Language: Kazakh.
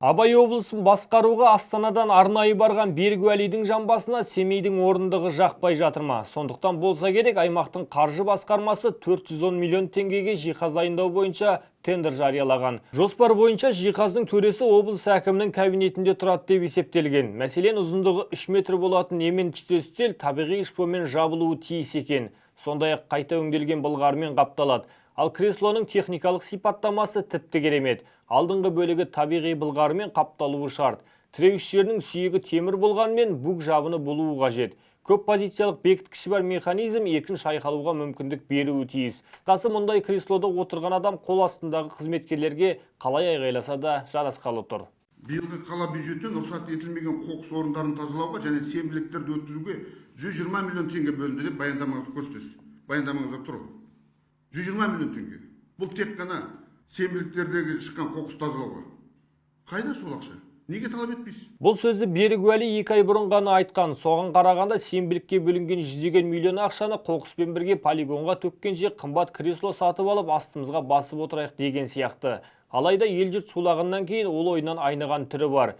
Абай облысын басқаруға Астанадан арнайы барған Берік Уәлидің жамбасына Семейдің орындығы жақпай жатыр ма? Сондықтан болса керек, аймақтың қаржы басқармасы 410 миллион теңгеге жиһаз дайындау бойынша тендер жариялаған. Жоспар бойынша жиһаздың төресі облыс әкімінің кабинетінде тұрады деп есептелген. Мәселен, ұзындығы 3 метр болатын емін-тісті үстел табиғи шпонмен жабылуы тиіс екен. Сондай-ақ қайта өңделген былғармен қапталады. Ал креслоның техникалық сипаттамасы тіпті керемет. Алдыңғы бөлігі табиғи былғармен қапталуы шарт. Тіреуіш жерінің сүйегі темір болғанмен бук жабыны болуы қажет. Көп позициялық бекіткіші бар механизм еркін шайқалуға мүмкіндік беруі тиіс. Қысқасы, мұндай креслода отырған адам қол астындағы қызметкерлерге қалай айғайласа да жарасқалы тұр. Биылғы қала бюджеттен рұқсат етілмеген қоқыс орындарын тазалауға және сенбіліктерді өткізуге 120 миллион теңге бөлінді деп баяндамаңызда көрсетесіз. Баяндамаңызда тұр. 120 миллион теңге. Бұл тек қана сенбіліктердегі шыққан қоқыс тазалауға. Қайда сол ақша? Неге талап етпейсіз? Бұл сөзді Берік Уәли 2 ай бұрын ғана айтқан. Соған қарағанда сенбілікке бөлінген 100 миллион ақшаны қоқыспен бірге полигонға төккенше қымбат кресло сатып алып астымызға басып отырайық деген сияқты. Алайда ел жұрт сулағаннан кейін ол ойынан айныған түрі бар.